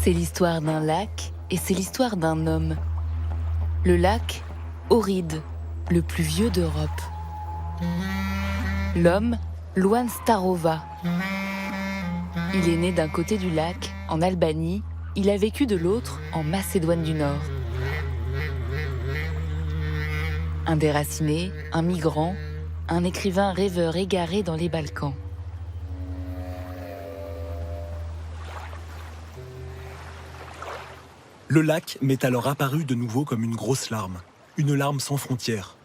C'est l'histoire d'un lac et c'est l'histoire d'un homme. Le lac, Ohrid, le plus vieux d'Europe. L'homme, Luan Starova. Il est né d'un côté du lac, en Albanie. Il a vécu de l'autre, en Macédoine du Nord. Un déraciné, un migrant, un écrivain rêveur égaré dans les Balkans. Le lac m'est alors apparu de nouveau comme une grosse larme, une larme sans frontières.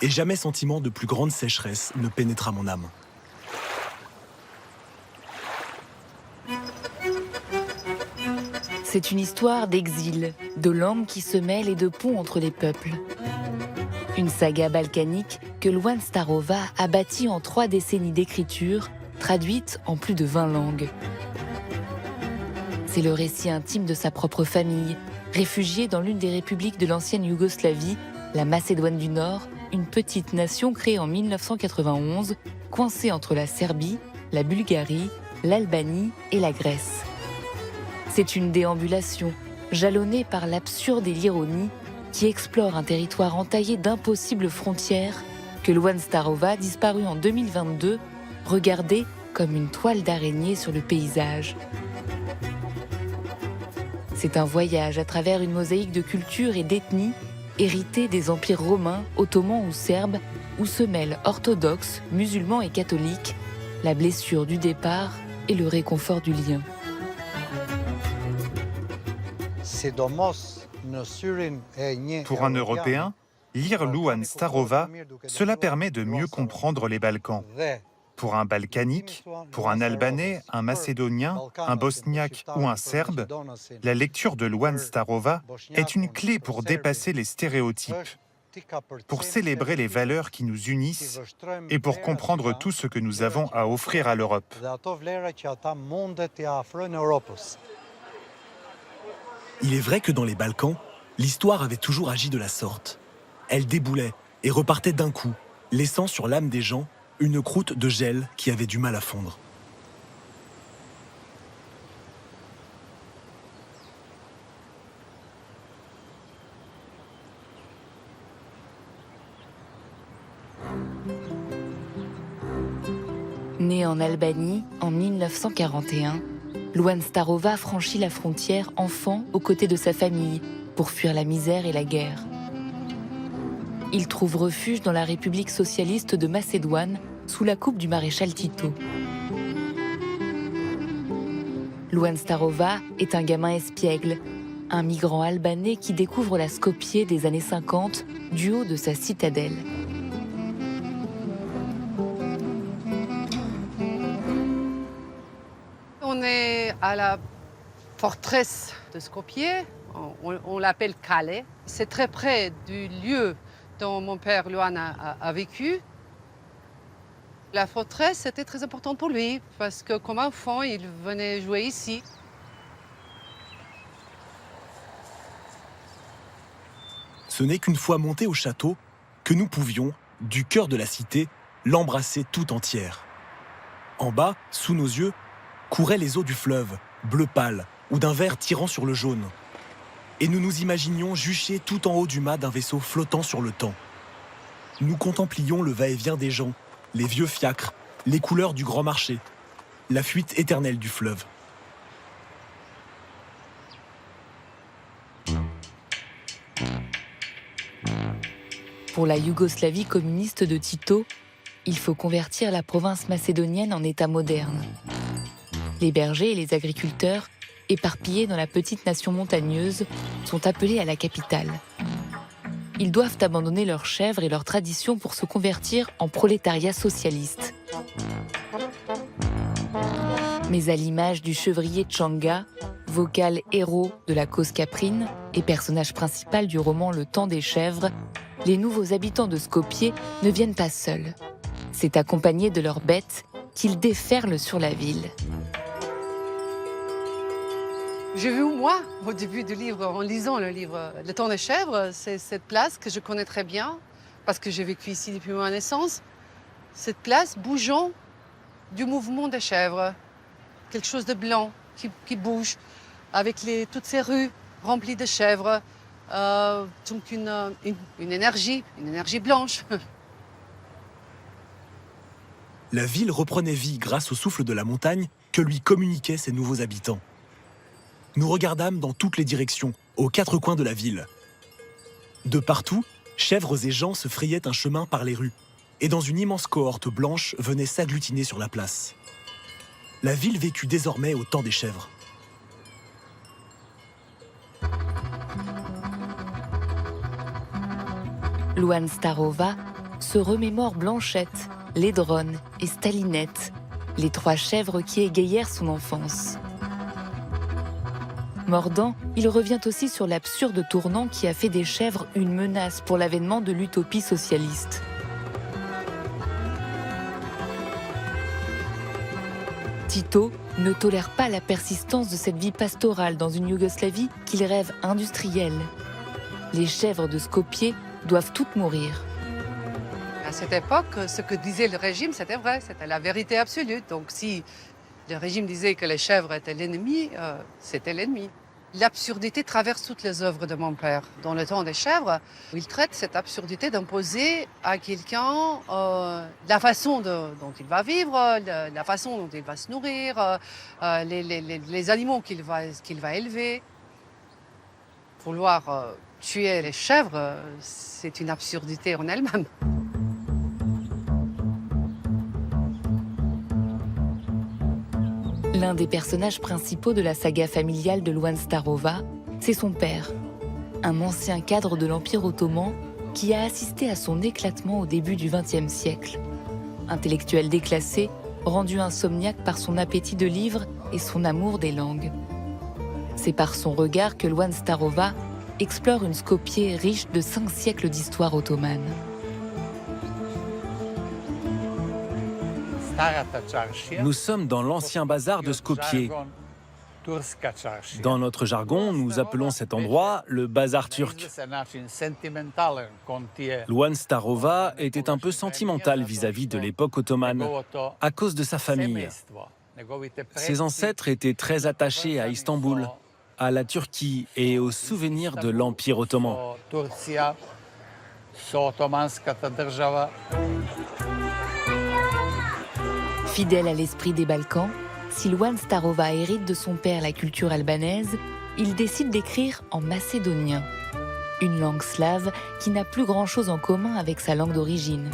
Et jamais sentiment de plus grande sécheresse ne pénétra mon âme. C'est une histoire d'exil, de langues qui se mêlent et de ponts entre les peuples. Une saga balkanique que Luan Starova a bâtie en 3 décennies d'écriture, traduite en plus de 20 langues. C'est le récit intime de sa propre famille, réfugiée dans l'une des républiques de l'ancienne Yougoslavie, la Macédoine du Nord, une petite nation créée en 1991, coincée entre la Serbie, la Bulgarie, l'Albanie et la Grèce. C'est une déambulation, jalonnée par l'absurde et l'ironie, qui explore un territoire entaillé d'impossibles frontières que Luan Starova, disparu en 2022, regardait comme une toile d'araignée sur le paysage. C'est un voyage à travers une mosaïque de cultures et d'ethnies héritées des empires romains, ottomans ou serbes, où se mêlent orthodoxes, musulmans et catholiques, la blessure du départ et le réconfort du lien. Pour un Européen, lire Luan Starova, cela permet de mieux comprendre les Balkans. Pour un Balkanique, pour un Albanais, un Macédonien, un Bosniaque ou un Serbe, la lecture de Luan Starova est une clé pour dépasser les stéréotypes, pour célébrer les valeurs qui nous unissent et pour comprendre tout ce que nous avons à offrir à l'Europe. Il est vrai que dans les Balkans, l'histoire avait toujours agi de la sorte. Elle déboulait et repartait d'un coup, laissant sur l'âme des gens une croûte de gel qui avait du mal à fondre. Né en Albanie en 1941, Luan Starova franchit la frontière enfant aux côtés de sa famille pour fuir la misère et la guerre. Il trouve refuge dans la République socialiste de Macédoine sous la coupe du maréchal Tito. Luan Starova est un gamin espiègle, un migrant albanais qui découvre la Skopje des années 50 du haut de sa citadelle. On est à la forteresse de Skopje, on l'appelle Calais. C'est très près du lieu dont mon père Luan a vécu. La forteresse était très importante pour lui parce que comme enfant, il venait jouer ici. Ce n'est qu'une fois montés au château que nous pouvions, du cœur de la cité, l'embrasser tout entière. En bas, sous nos yeux, couraient les eaux du fleuve, bleu pâle ou d'un vert tirant sur le jaune. Et nous nous imaginions jucher tout en haut du mât d'un vaisseau flottant sur le temps. Nous contemplions le va-et-vient des gens, les vieux fiacres, les couleurs du grand marché, la fuite éternelle du fleuve. Pour la Yougoslavie communiste de Tito, il faut convertir la province macédonienne en État moderne. Les bergers et les agriculteurs, éparpillés dans la petite nation montagneuse, sont appelés à la capitale. Ils doivent abandonner leurs chèvres et leurs traditions pour se convertir en prolétariat socialiste. Mais à l'image du chevrier Tchanga, vocal héros de la cause caprine et personnage principal du roman Le Temps des chèvres, les nouveaux habitants de Skopje ne viennent pas seuls. C'est accompagné de leurs bêtes qu'ils déferlent sur la ville. J'ai vu, moi, au début du livre, en lisant le livre Le Temps des chèvres, c'est cette place que je connais très bien, parce que j'ai vécu ici depuis ma naissance. Cette place bougeant du mouvement des chèvres. Quelque chose de blanc qui bouge. avec toutes ces rues remplies de chèvres, donc une énergie blanche. La ville reprenait vie grâce au souffle de la montagne que lui communiquaient ses nouveaux habitants. Nous regardâmes dans toutes les directions, aux quatre coins de la ville. De partout, chèvres et gens se frayaient un chemin par les rues, et dans une immense cohorte blanche venaient s'agglutiner sur la place. La ville vécut désormais au temps des chèvres. Louane Starova se remémore Blanchette, Laidronne et Stalinette, les trois chèvres qui égayèrent son enfance. Mordant, il revient aussi sur l'absurde tournant qui a fait des chèvres une menace pour l'avènement de l'utopie socialiste. Tito ne tolère pas la persistance de cette vie pastorale dans une Yougoslavie qu'il rêve industrielle. Les chèvres de Skopje doivent toutes mourir. À cette époque, ce que disait le régime, c'était vrai, c'était la vérité absolue. Donc si le régime disait que les chèvres étaient l'ennemi, c'était l'ennemi. L'absurdité traverse toutes les œuvres de mon père. Dans le temps des chèvres, il traite cette absurdité d'imposer à quelqu'un la façon dont il va vivre, la façon dont il va se nourrir, les animaux qu'il va élever. Vouloir tuer les chèvres, c'est une absurdité en elle-même. L'un des personnages principaux de la saga familiale de Louane Starova, c'est son père, un ancien cadre de l'Empire ottoman qui a assisté à son éclatement au début du XXe siècle. Intellectuel déclassé, rendu insomniaque par son appétit de livres et son amour des langues. C'est par son regard que Louane Starova explore une Skopje riche de 5 siècles d'histoire ottomane. Nous sommes dans l'ancien bazar de Skopje. Dans notre jargon, nous appelons cet endroit le bazar turc. Louane Starova était un peu sentimental vis-à-vis de l'époque ottomane, à cause de sa famille. Ses ancêtres étaient très attachés à Istanbul, à la Turquie et aux souvenirs de l'Empire ottoman. Fidèle à l'esprit des Balkans, si Louane Starova hérite de son père la culture albanaise, il décide d'écrire en macédonien, une langue slave qui n'a plus grand-chose en commun avec sa langue d'origine.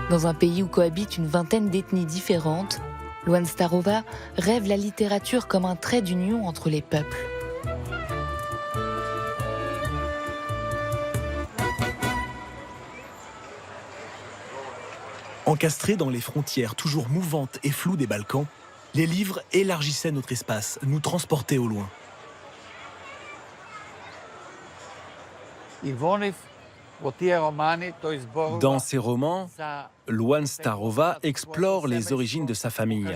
Dans un pays où cohabitent une vingtaine d'ethnies différentes, Louane Starova rêve la littérature comme un trait d'union entre les peuples. Encastrés dans les frontières toujours mouvantes et floues des Balkans, les livres élargissaient notre espace, nous transportaient au loin. Dans ses romans, Louane Starova explore les origines de sa famille.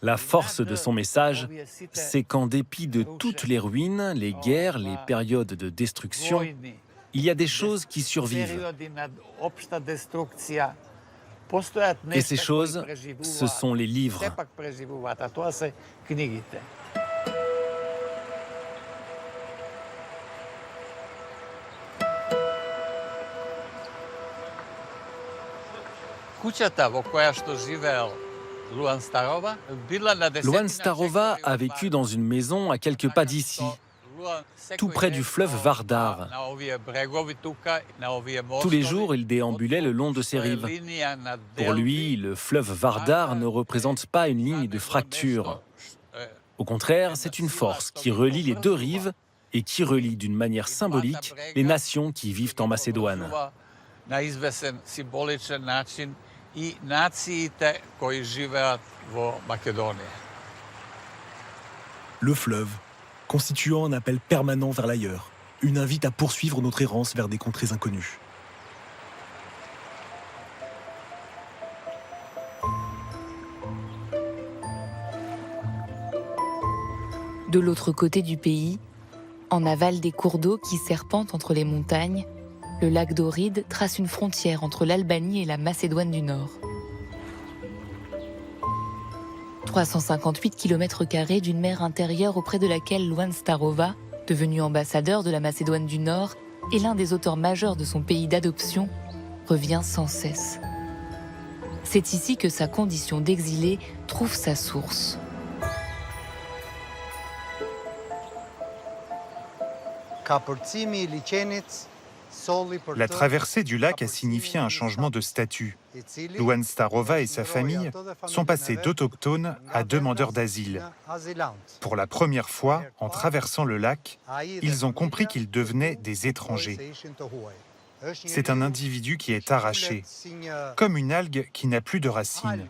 La force de son message, c'est qu'en dépit de toutes les ruines, les guerres, les périodes de destruction, il y a des choses qui survivent. Et ces choses, ce sont les livres. Louane Starova a vécu dans une maison à quelques pas d'ici, tout près du fleuve Vardar. Tous les jours, il déambulait le long de ses rives. Pour lui, le fleuve Vardar ne représente pas une ligne de fracture. Au contraire, c'est une force qui relie les deux rives et qui relie d'une manière symbolique les nations qui vivent en Macédoine. Le fleuve, constituant un appel permanent vers l'ailleurs, une invite à poursuivre notre errance vers des contrées inconnues. De l'autre côté du pays, en aval des cours d'eau qui serpentent entre les montagnes, le lac d'Ohrid trace une frontière entre l'Albanie et la Macédoine du Nord. 358 km² d'une mer intérieure auprès de laquelle Ioan Starova, devenu ambassadeur de la Macédoine du Nord et l'un des auteurs majeurs de son pays d'adoption, revient sans cesse. C'est ici que sa condition d'exilé trouve sa source. La traversée du lac a signifié un changement de statut. Ioan Starova et sa famille sont passés d'autochtones à demandeurs d'asile. Pour la première fois, en traversant le lac, ils ont compris qu'ils devenaient des étrangers. C'est un individu qui est arraché, comme une algue qui n'a plus de racines.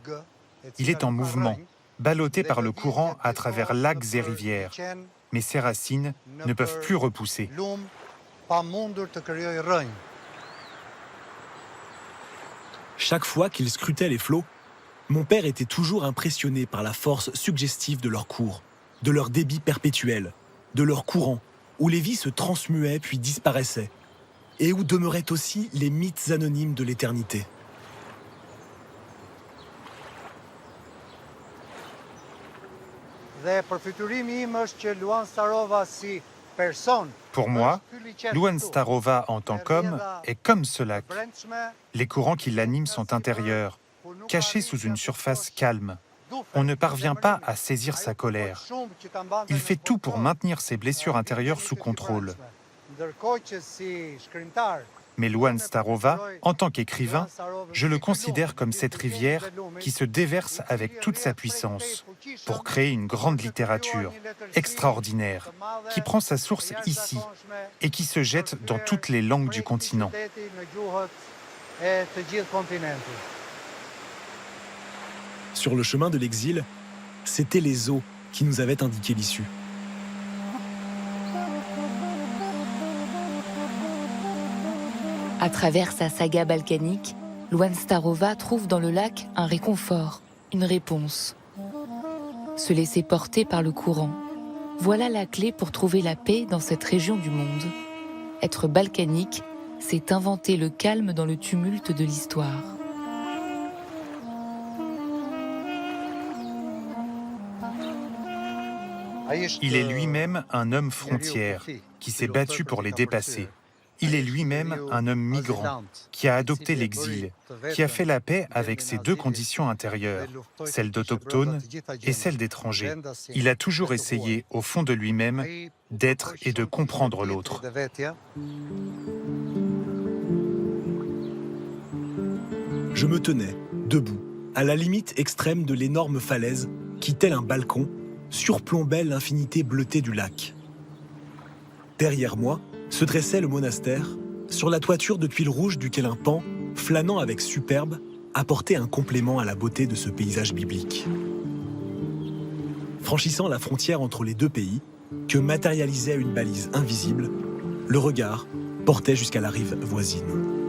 Il est en mouvement, ballotté par le courant à travers lacs et rivières, mais ses racines ne peuvent plus repousser. Chaque fois qu'il scrutait les flots, mon père était toujours impressionné par la force suggestive de leur cours, de leur débit perpétuel, de leur courant, où les vies se transmuaient puis disparaissaient, et où demeuraient aussi les mythes anonymes de l'éternité. Pour moi, Ioan Starova en tant qu'homme est comme ce lac. Les courants qui l'animent sont intérieurs, cachés sous une surface calme. On ne parvient pas à saisir sa colère. Il fait tout pour maintenir ses blessures intérieures sous contrôle. Mais Ioan Starova, en tant qu'écrivain, je le considère comme cette rivière qui se déverse avec toute sa puissance pour créer une grande littérature extraordinaire qui prend sa source ici et qui se jette dans toutes les langues du continent. Sur le chemin de l'exil, c'étaient les eaux qui nous avaient indiqué l'issue. À travers sa saga balkanique, Ioan Starova trouve dans le lac un réconfort, une réponse. Se laisser porter par le courant. Voilà la clé pour trouver la paix dans cette région du monde. Être balkanique, c'est inventer le calme dans le tumulte de l'histoire. Il est lui-même un homme frontière qui s'est battu pour les dépasser. Il est lui-même un homme migrant qui a adopté l'exil, qui a fait la paix avec ses deux conditions intérieures, celle d'autochtone et celle d'étranger. Il a toujours essayé, au fond de lui-même, d'être et de comprendre l'autre. Je me tenais, debout, à la limite extrême de l'énorme falaise qui, tel un balcon, surplombait l'infinité bleutée du lac. Derrière moi, se dressait le monastère, sur la toiture de tuiles rouges duquel un pan, flânant avec superbe, apportait un complément à la beauté de ce paysage biblique. Franchissant la frontière entre les deux pays, que matérialisait une balise invisible, le regard portait jusqu'à la rive voisine.